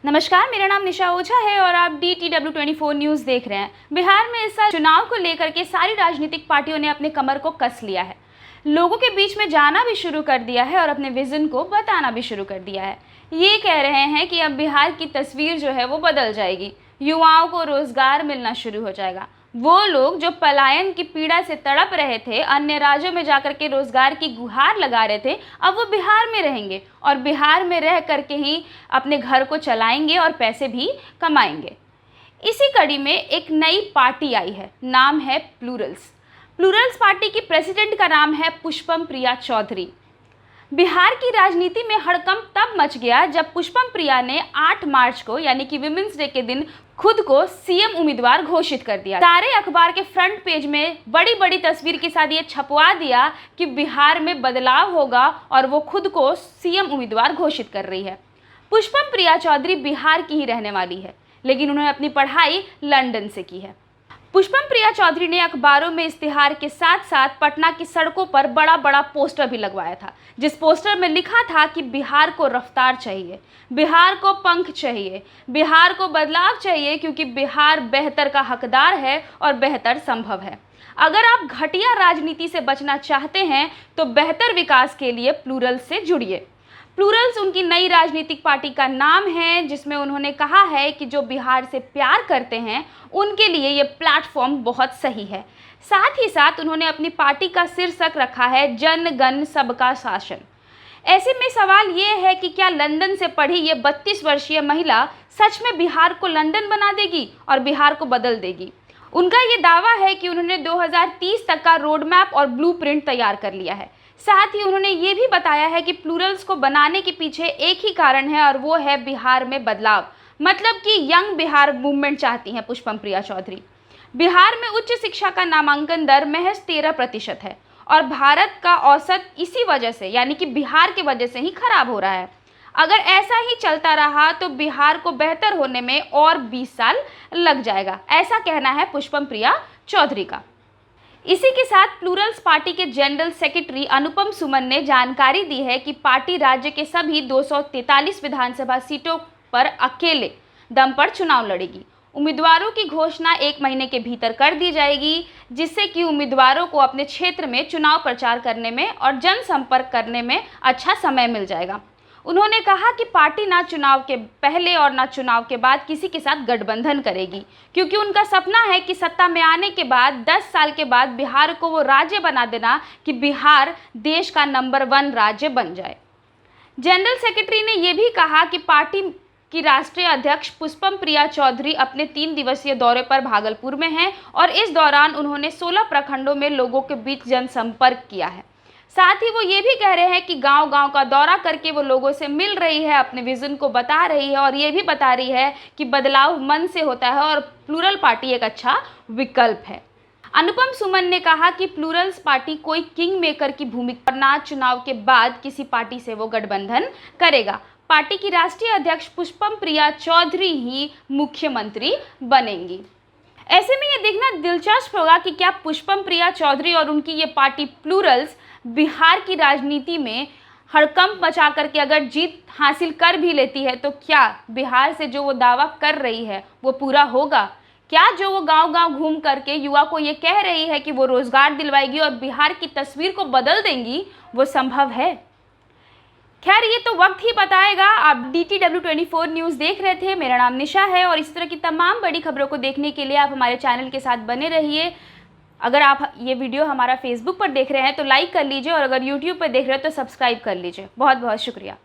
नमस्कार, मेरा नाम निशा ओझा है और आप DTW24 न्यूज़ देख रहे हैं। बिहार में इस साल चुनाव को लेकर के सारी राजनीतिक पार्टियों ने अपने कमर को कस लिया है, लोगों के बीच में जाना भी शुरू कर दिया है और अपने विजन को बताना भी शुरू कर दिया है। ये कह रहे हैं कि अब बिहार की तस्वीर जो है वो बदल जाएगी, युवाओं को रोजगार मिलना शुरू हो जाएगा। वो लोग जो पलायन की पीड़ा से तड़प रहे थे, अन्य राज्यों में जाकर के रोजगार की गुहार लगा रहे थे, अब वो बिहार में रहेंगे और बिहार में रह करके ही अपने घर को चलाएंगे और पैसे भी कमाएंगे। इसी कड़ी में एक नई पार्टी आई है, नाम है प्लूरल्स पार्टी की प्रेसिडेंट का नाम है पुष्पम प्रिया चौधरी। बिहार की राजनीति में हड़कंप तब मच गया जब पुष्पम प्रिया ने 8 मार्च को यानी कि विमेंस डे के दिन खुद को सीएम उम्मीदवार घोषित कर दिया। सारे अखबार के फ्रंट पेज में बड़ी बड़ी तस्वीर के साथ ये छपवा दिया कि बिहार में बदलाव होगा और वो खुद को सीएम उम्मीदवार घोषित कर रही है। पुष्पम प्रिया चौधरी बिहार की ही रहने वाली है, लेकिन उन्होंने अपनी पढ़ाई लंदन से की है। पुष्पम प्रिया चौधरी ने अखबारों में इश्तिहार के साथ साथ पटना की सड़कों पर बड़ा बड़ा पोस्टर भी लगवाया था, जिस पोस्टर में लिखा था कि बिहार को रफ्तार चाहिए, बिहार को पंख चाहिए, बिहार को बदलाव चाहिए, क्योंकि बिहार बेहतर का हकदार है और बेहतर संभव है। अगर आप घटिया राजनीति से बचना चाहते हैं तो बेहतर विकास के लिए प्लूरल्स से जुड़िए। प्लूरल्स उनकी नई राजनीतिक पार्टी का नाम है, जिसमें उन्होंने कहा है कि जो बिहार से प्यार करते हैं उनके लिए ये प्लेटफॉर्म बहुत सही है। साथ ही साथ उन्होंने अपनी पार्टी का शीर्षक रखा है जन गण सबका शासन। ऐसे में सवाल ये है कि क्या लंदन से पढ़ी ये 32 वर्षीय महिला सच में बिहार को लंदन बना देगी और बिहार को बदल देगी? उनका ये दावा है कि उन्होंने 2030 तक का रोड मैप और ब्लूप्रिंट तैयार कर लिया है। साथ ही उन्होंने ये भी बताया है कि प्लूरल्स को बनाने के पीछे एक ही कारण है और वो है बिहार में बदलाव, मतलब कि यंग बिहार मूवमेंट चाहती हैं पुष्पम प्रिया चौधरी। बिहार में उच्च शिक्षा का नामांकन दर महज 13% है और भारत का औसत इसी वजह से यानी कि बिहार की वजह से ही खराब हो रहा है। अगर ऐसा ही चलता रहा तो बिहार को बेहतर होने में और 20 साल लग जाएगा, ऐसा कहना है पुष्पम प्रिया चौधरी का। इसी के साथ प्लूरल्स पार्टी के जनरल सेक्रेटरी अनुपम सुमन ने जानकारी दी है कि पार्टी राज्य के सभी 243 विधानसभा सीटों पर अकेले दम पर चुनाव लड़ेगी। उम्मीदवारों की घोषणा 1 महीने के भीतर कर दी जाएगी, जिससे कि उम्मीदवारों को अपने क्षेत्र में चुनाव प्रचार करने में और जनसंपर्क करने में अच्छा समय मिल जाएगा। उन्होंने कहा कि पार्टी ना चुनाव के पहले और ना चुनाव के बाद किसी के साथ गठबंधन करेगी, क्योंकि उनका सपना है कि सत्ता में आने के बाद 10 साल के बाद बिहार को वो राज्य बना देना कि बिहार देश का नंबर 1 राज्य बन जाए। जनरल सेक्रेटरी ने यह भी कहा कि पार्टी की राष्ट्रीय अध्यक्ष पुष्पम प्रिया चौधरी अपने 3 दिवसीय दौरे पर भागलपुर में हैं और इस दौरान उन्होंने 16 प्रखंडों में लोगों के बीच जनसंपर्क किया है। साथ ही वो ये भी कह रहे हैं कि गांव-गांव का दौरा करके वो लोगों से मिल रही है, अपने विजन को बता रही है और ये भी बता रही है कि बदलाव मन से होता है और प्लूरल पार्टी एक अच्छा विकल्प है। अनुपम सुमन ने कहा कि प्लूरल्स पार्टी कोई किंग मेकर की भूमिका ना चुनाव के बाद किसी पार्टी से वो गठबंधन करेगा। पार्टी की राष्ट्रीय अध्यक्ष पुष्पम प्रिया चौधरी ही मुख्यमंत्री बनेंगी। ऐसे में ये देखना दिलचस्प होगा कि क्या पुष्पम प्रिया चौधरी और उनकी ये पार्टी प्लूरल्स बिहार की राजनीति में हड़कंप मचा करके अगर जीत हासिल कर भी लेती है तो क्या बिहार से जो वो दावा कर रही है वो पूरा होगा? क्या जो वो गांव-गांव घूम करके युवा को ये कह रही है कि वो रोजगार दिलवाएगी और बिहार की तस्वीर को बदल देंगी, वो संभव है? खैर, ये तो वक्त ही बताएगा। आप DTW24 न्यूज़ देख रहे थे। मेरा नाम निशा है और इस तरह की तमाम बड़ी खबरों को देखने के लिए आप हमारे चैनल के साथ बने रहिए। अगर आप ये वीडियो हमारा फेसबुक पर देख रहे हैं तो लाइक कर लीजिए और अगर यूट्यूब पर देख रहे हैं तो सब्सक्राइब कर लीजिए। बहुत बहुत शुक्रिया।